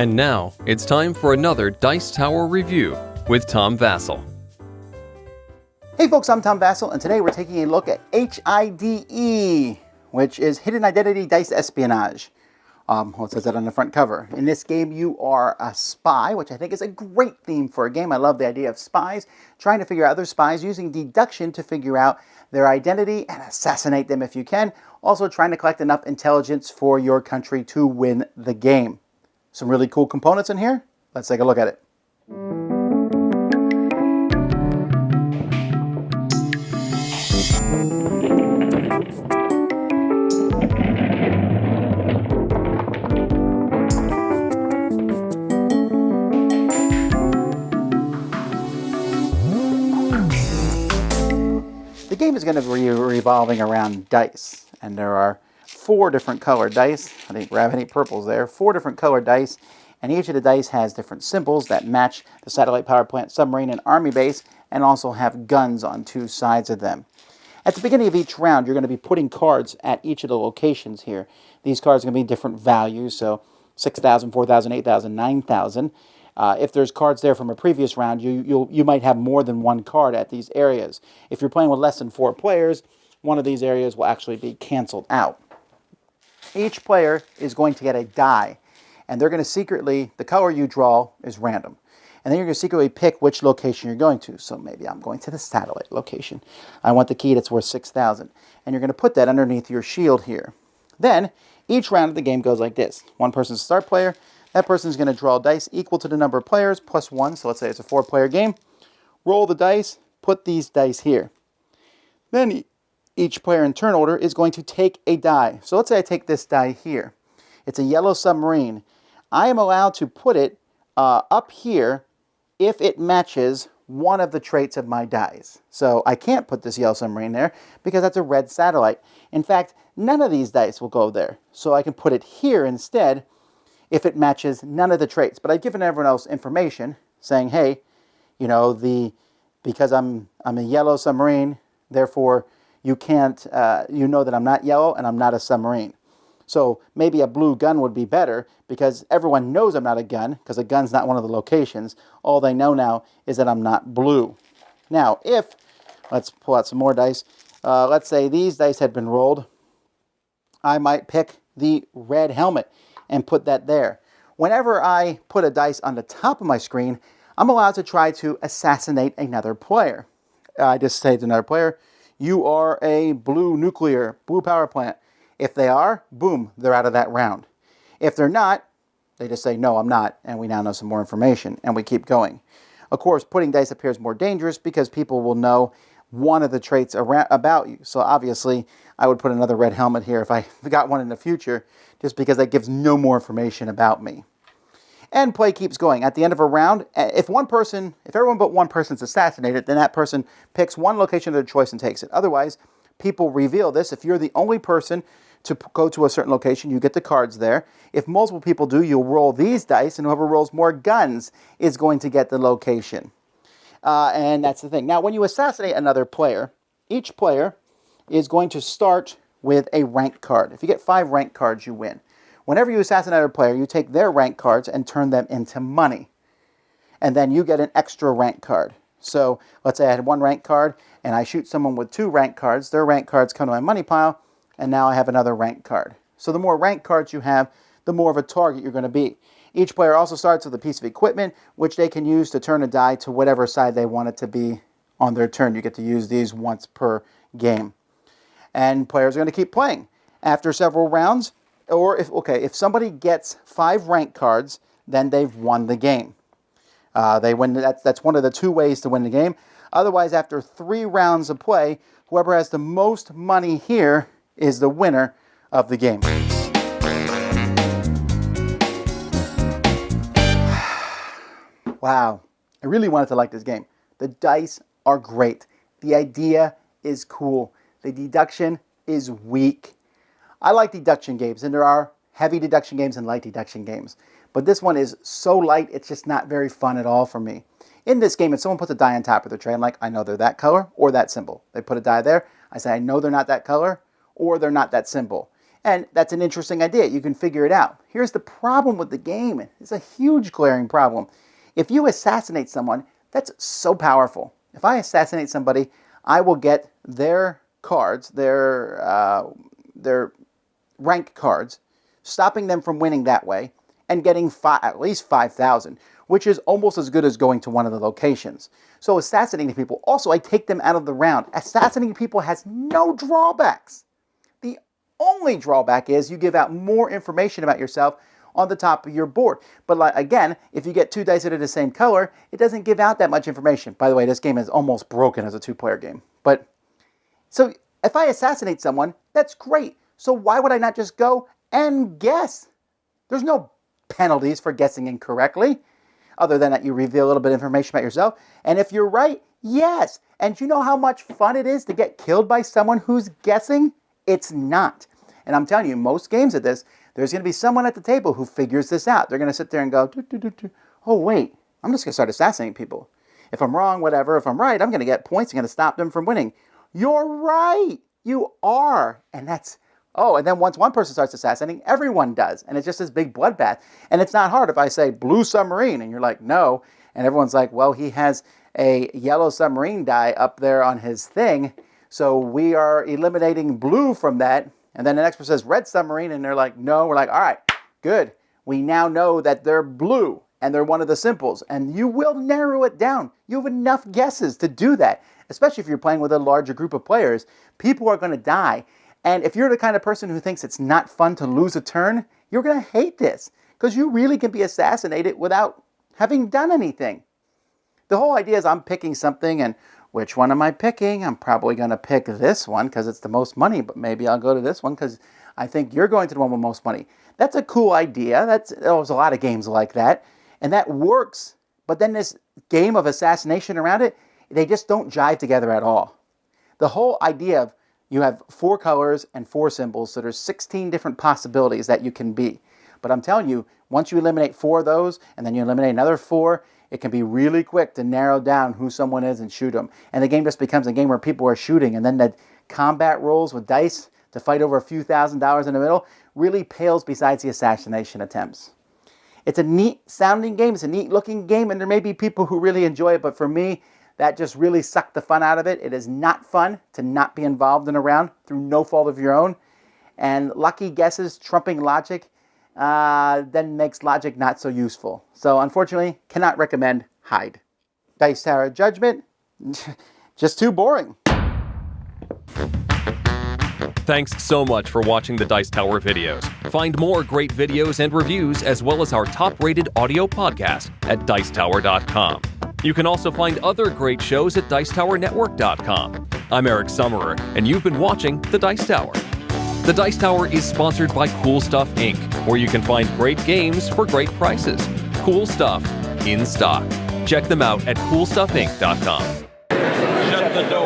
And now, it's time for another Dice Tower review with Tom Vasel. Hey folks, I'm Tom Vasel, and today we're taking a look at H.I.D.E, which is Hidden Identity Dice Espionage. It says that on the front cover. In this game, you are a spy, which I think is a great theme for a game. I love the idea of spies, trying to figure out other spies using deduction to figure out their identity and assassinate them if you can. Also trying to collect enough intelligence for your country to win the game. Some really cool components in here. Let's take a look at it. The game is going to be revolving around dice, and there are 4 different colored dice. I think we have any purples there. 4 different colored dice, and each of the dice has different symbols that match the satellite power plant, submarine, and army base, and also have guns on 2 sides of them. At the beginning of each round, you're going to be putting cards at each of the locations here. These cards are going to be different values, so 6,000, 4,000, 8,000, 9,000. If there's cards there from a previous round, you might have more than 1 card at these areas. If you're playing with less than 4 players, one of these areas will actually be canceled out. Each player is going to get a die, and they're going to secretly, the color you draw is random. And then you're going to secretly pick which location you're going to. So maybe I'm going to the satellite location. I want the key that's worth 6,000. And you're going to put that underneath your shield here. Then, each round of the game goes like this. One person's a start player. That person's going to draw dice equal to the number of players, plus 1. So let's say it's a 4-player game. Roll the dice, put these dice here. Then each player in turn order is going to take a die. So let's say I take this die here. It's a yellow submarine. I am allowed to put it up here if it matches one of the traits of my dice. So I can't put this yellow submarine there because that's a red satellite. In fact, none of these dice will go there. So I can put it here instead if it matches none of the traits. But I've given everyone else information saying, hey, you know, because I'm a yellow submarine, therefore you can't, you know that I'm not yellow and I'm not a submarine. So maybe a blue gun would be better because everyone knows I'm not a gun because a gun's not one of the locations. All they know now is that I'm not blue. Now, let's pull out some more dice. Let's say these dice had been rolled. I might pick the red helmet and put that there. Whenever I put a dice on the top of my screen, I'm allowed to try to assassinate another player. I just say to another player, you are a blue power plant. If they are, boom, they're out of that round. If they're not, they just say, no, I'm not, and we now know some more information, and we keep going. Of course, putting dice appears more dangerous because people will know one of the traits about you. So obviously, I would put another red helmet here if I got one in the future, just because that gives no more information about me. And play keeps going. At the end of a round, if everyone but one person's assassinated, then that person picks one location of their choice and takes it. Otherwise, people reveal this. If you're the only person to go to a certain location, you get the cards there. If multiple people do, you'll roll these dice, and whoever rolls more guns is going to get the location. And that's the thing. Now, when you assassinate another player, each player is going to start with a rank card. If you get 5 rank cards, you win. Whenever you assassinate a player, you take their rank cards and turn them into money. And then you get an extra rank card. So let's say I had 1 rank card, and I shoot someone with 2 rank cards. Their rank cards come to my money pile, and now I have another rank card. So the more rank cards you have, the more of a target you're going to be. Each player also starts with a piece of equipment, which they can use to turn a die to whatever side they want it to be on their turn. You get to use these once per game. And players are going to keep playing. After several rounds, or if somebody gets 5 rank cards, then they've won the game. They win. That's one of the 2 ways to win the game. Otherwise, after 3 rounds of play, whoever has the most money here is the winner of the game. Wow, I really wanted to like this game. The dice are great. The idea is cool. The deduction is weak. I like deduction games, and there are heavy deduction games and light deduction games. But this one is so light, it's just not very fun at all for me. In this game, if someone puts a die on top of the tray, I'm like, I know they're that color or that symbol. They put a die there. I say, I know they're not that color or they're not that symbol. And that's an interesting idea. You can figure it out. Here's the problem with the game. It's a huge glaring problem. If you assassinate someone, that's so powerful. If I assassinate somebody, I will get their cards, their rank cards, stopping them from winning that way, and getting at least 5,000, which is almost as good as going to one of the locations. So assassinating people, also I take them out of the round. Assassinating people has no drawbacks. The only drawback is you give out more information about yourself on the top of your board. But again, if you get 2 dice that are the same color, it doesn't give out that much information. By the way, this game is almost broken as a 2-player game. But so if I assassinate someone, that's great. So why would I not just go and guess? There's no penalties for guessing incorrectly, other than that you reveal a little bit of information about yourself. And if you're right, yes. And you know how much fun it is to get killed by someone who's guessing? It's not. And I'm telling you, most games of this, there's going to be someone at the table who figures this out. They're going to sit there and go, oh, wait, I'm just going to start assassinating people. If I'm wrong, whatever. If I'm right, I'm going to get points. I'm going to stop them from winning. You're right. You are. And that's, and then once one person starts assassinating, everyone does. And it's just this big bloodbath. And it's not hard if I say blue submarine and you're like, no. And everyone's like, well, he has a yellow submarine die up there on his thing. So we are eliminating blue from that. And then the next person says red submarine, and they're like, no. We're like, all right, good. We now know that they're blue, and they're one of the simples. And you will narrow it down. You have enough guesses to do that, especially if you're playing with a larger group of players. People are going to die. And if you're the kind of person who thinks it's not fun to lose a turn, you're going to hate this, because you really can be assassinated without having done anything. The whole idea is I'm picking something, and which one am I picking? I'm probably going to pick this one because it's the most money, but maybe I'll go to this one because I think you're going to the one with most money. That's a cool idea. There's a lot of games like that, and that works. But then this game of assassination around it, they just don't jive together at all. The whole idea of you have 4 colors and 4 symbols, so there's 16 different possibilities that you can be. But I'm telling you, once you eliminate 4 of those, and then you eliminate another 4, it can be really quick to narrow down who someone is and shoot them. And the game just becomes a game where people are shooting, and then the combat rolls with dice to fight over a few $1,000s in the middle really pales besides the assassination attempts. It's a neat sounding game, it's a neat looking game, and there may be people who really enjoy it, but for me, that just really sucked the fun out of it. It is not fun to not be involved in a round through no fault of your own. And lucky guesses trumping logic then makes logic not so useful. So unfortunately, cannot recommend H.I.D.E. Dice Tower Judgment, just too boring. Thanks so much for watching the Dice Tower videos. Find more great videos and reviews, as well as our top-rated audio podcast at Dicetower.com. You can also find other great shows at Dicetowernetwork.com. I'm Eric Summerer, and you've been watching The Dice Tower. The Dice Tower is sponsored by Cool Stuff Inc., where you can find great games for great prices. Cool stuff in stock. Check them out at CoolStuffInc.com. Shut the door.